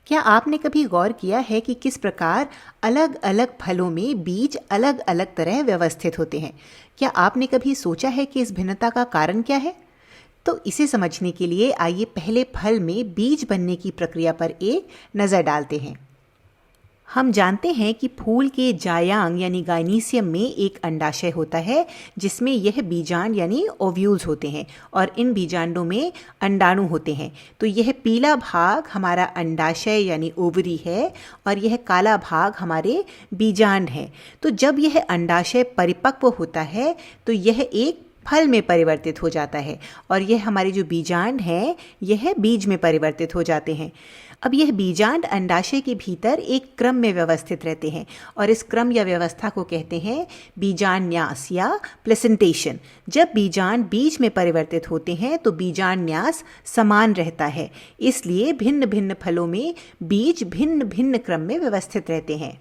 क्या आपने कभी गौर किया है कि किस प्रकार अलग अलग फलों में बीज अलग अलग तरह व्यवस्थित होते हैं? क्या आपने कभी सोचा है कि इस भिन्नता का कारण क्या है? तो इसे समझने के लिए आइए पहले फल में बीज बनने की प्रक्रिया पर एक नज़र डालते हैं। हम जानते हैं कि फूल के जायांग यानी गाइनीसियम में एक अंडाशय होता है जिसमें यह बीजांड यानी ओव्यूल्स होते हैं और इन बीजांडों में अंडाणु होते हैं। तो यह पीला भाग हमारा अंडाशय यानी ओवरी है और यह काला भाग हमारे बीजांड है। तो जब यह अंडाशय परिपक्व होता है तो यह एक फल में परिवर्तित हो जाता है और यह हमारे जो बीजांड हैं यह बीज में परिवर्तित हो जाते हैं। अब यह बीजांड अंडाशय के भीतर एक क्रम में व्यवस्थित रहते हैं और इस क्रम या व्यवस्था को कहते हैं बीजान्यास या प्लेसेंटेशन। जब बीजांड बीज में परिवर्तित होते हैं तो बीजान्यास समान रहता है, इसलिए भिन्न भिन्न फलों में बीज भिन्न भिन्न क्रम में व्यवस्थित रहते हैं।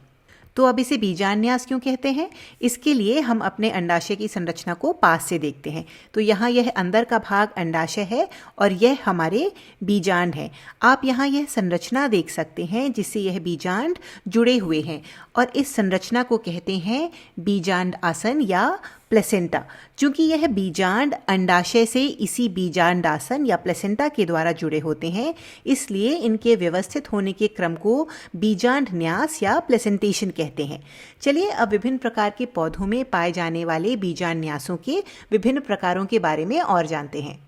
तो अब इसे बीजान्यास क्यों कहते हैं? इसके लिए हम अपने अंडाशय की संरचना को पास से देखते हैं। तो यहाँ यह अंदर का भाग अंडाशय है और यह हमारे बीजांड है। आप यहाँ यह संरचना देख सकते हैं जिससे यह बीजांड जुड़े हुए हैं और इस संरचना को कहते हैं बीजांड आसन या प्लेसेंटा। चूंकि यह बीजांड अंडाशय से इसी बीजांड आसन या प्लेसेंटा के द्वारा जुड़े होते हैं, इसलिए इनके व्यवस्थित होने के क्रम को बीजांड न्यास या प्लेसेंटेशन कहते हैं। चलिए अब विभिन्न प्रकार के पौधों में पाए जाने वाले बीजांड न्यासों के विभिन्न प्रकारों के बारे में और जानते हैं।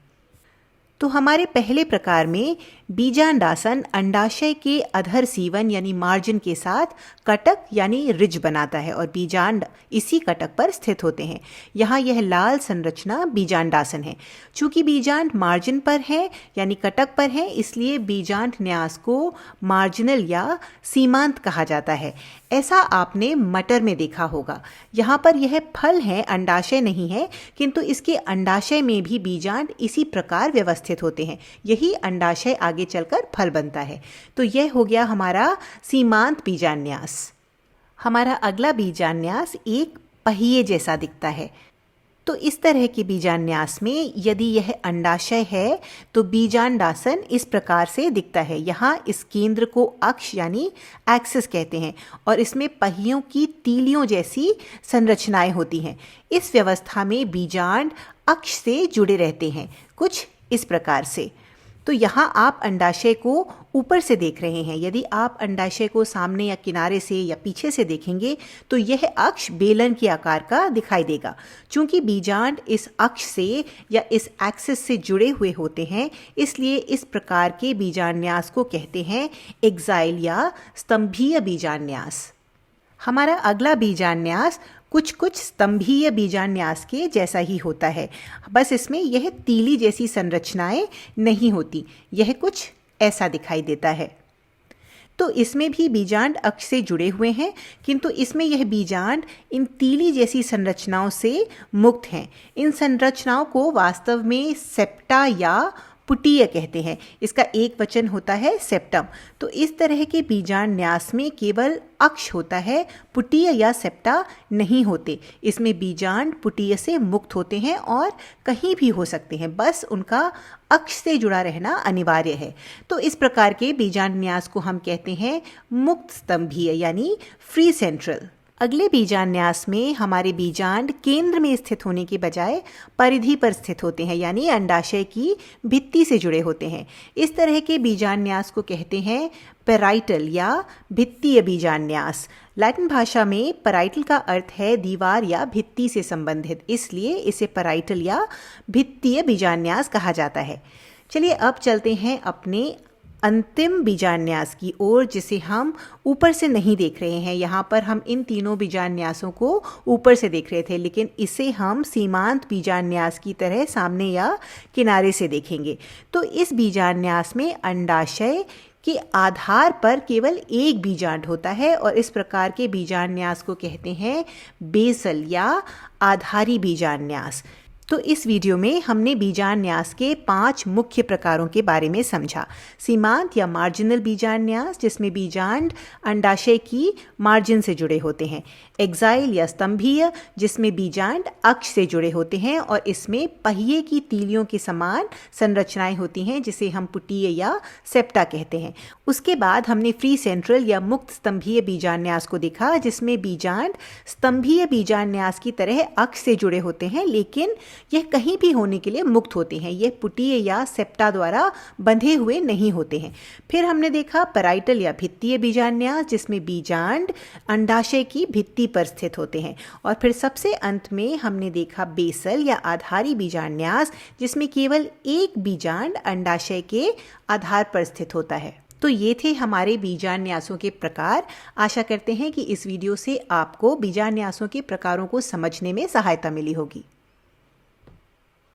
तो हमारे पहले प्रकार में बीजांडासन अंडाशय के अधर सीवन यानी मार्जिन के साथ कटक यानी रिज बनाता है और बीजांड इसी कटक पर स्थित होते हैं। यहाँ यह लाल संरचना बीजांडासन है। चूंकि बीजांड मार्जिन पर है यानी कटक पर है, इसलिए बीजांड न्यास को मार्जिनल या सीमांत कहा जाता है। ऐसा आपने मटर में देखा होगा। यहाँ पर यह फल है, अंडाशय नहीं है, किंतु इसके अंडाशय में भी बीजांड इसी प्रकार व्यवस्थित होते हैं। यही अंडाशय आगे चलकर फल बनता है। तो यह हो गया हमारा सीमांत बीजान्यास। हमारा अगला बीजान्यास एक पहिए जैसा दिखता है। तो इस तरह के बीजान्यास में यदि यह अंडाशय है तो बीजांडासन इस प्रकार से दिखता है। यहाँ इस केंद्र को अक्ष यानी एक्सिस कहते हैं और इसमें पहियों की तीलियों जैसी संरचनाएं होती हैं। इस व्यवस्था में बीजांड अक्ष से जुड़े रहते हैं कुछ इस प्रकार से। तो यहाँ आप अंडाशय को ऊपर से देख रहे हैं। यदि आप अंडाशय को सामने या किनारे से या पीछे से देखेंगे तो यह अक्ष बेलन के आकार का दिखाई देगा। चूंकि बीजांड इस अक्ष से या इस एक्सिस से जुड़े हुए होते हैं, इसलिए इस प्रकार के बीजान्यास को कहते हैं एक्साइल या स्तंभीय बीजान्यास। हमारा अगला बीजान्यास कुछ कुछ स्तंभीय बीजान्यास के जैसा ही होता है, बस इसमें यह तीली जैसी संरचनाएं नहीं होती। यह कुछ ऐसा दिखाई देता है। तो इसमें भी बीजांड अक्ष से जुड़े हुए हैं, किंतु इसमें यह बीजांड इन तीली जैसी संरचनाओं से मुक्त हैं। इन संरचनाओं को वास्तव में सेप्टा या पुटीय कहते हैं। इसका एक वचन होता है सेप्टम। तो इस तरह के बीजान्यास में केवल अक्ष होता है, पुटीय या सेप्टा नहीं होते। इसमें बीजांड पुटीय से मुक्त होते हैं और कहीं भी हो सकते हैं, बस उनका अक्ष से जुड़ा रहना अनिवार्य है। तो इस प्रकार के बीजान्यास को हम कहते हैं मुक्त स्तंभीय यानी फ्री सेंट्रल। अगले बीजान्यास में हमारे बीजांड केंद्र में स्थित होने के बजाय परिधि पर स्थित होते हैं यानी अंडाशय की भित्ति से जुड़े होते हैं। इस तरह के बीजान्यास को कहते हैं पेराइटल या भित्तीय बीजान्यास। लैटिन भाषा में पेराइटल का अर्थ है दीवार या भित्ति से संबंधित, इसलिए इसे पेराइटल या भित्तीय बीजान्यास कहा जाता है। चलिए अब चलते हैं अपने अंतिम बीजान्यास की ओर, जिसे हम ऊपर से नहीं देख रहे हैं। यहाँ पर हम इन तीनों बीजान्यासों को ऊपर से देख रहे थे, लेकिन इसे हम सीमांत बीजान्यास की तरह सामने या किनारे से देखेंगे। तो इस बीजान्यास में अंडाशय के आधार पर केवल एक बीजांड होता है और इस प्रकार के बीजान्यास को कहते हैं बेसल या आधारी बीजान्यास। तो इस वीडियो में हमने बीजान्यास के 5 मुख्य प्रकारों के बारे में समझा। सीमांत या मार्जिनल बीजान्यास, जिसमें बीजांड अंडाशय की मार्जिन से जुड़े होते हैं। एक्साइल या स्तंभीय, जिसमें बीजांड अक्ष से जुड़े होते हैं और इसमें पहिए की तीलियों के समान संरचनाएं होती हैं, जिसे हम पुटीय या सेप्टा कहते हैं। उसके बाद हमने फ्री सेंट्रल या मुक्त स्तंभीय बीजान्यास को देखा, जिसमें बीजांड स्तंभीय बीजान्यास की तरह अक्ष से जुड़े होते हैं, लेकिन यह कहीं भी होने के लिए मुक्त होते हैं। यह पुटीय या सेप्टा द्वारा बंधे हुए नहीं होते हैं। फिर हमने देखा पैराइटल या भित्तीय बीजान्यास, जिसमें बीजांड अंडाशय की भित्ति पर स्थित होते हैं। और फिर सबसे अंत में हमने देखा बेसल या आधारी बीजान्यास, जिसमें केवल एक बीजांड अंडाशय के आधार पर स्थित होता है। तो ये थे हमारे बीजान्यासों के प्रकार। आशा करते हैं कि इस वीडियो से आपको बीजान्यासों के प्रकारों को समझने में सहायता मिली होगी।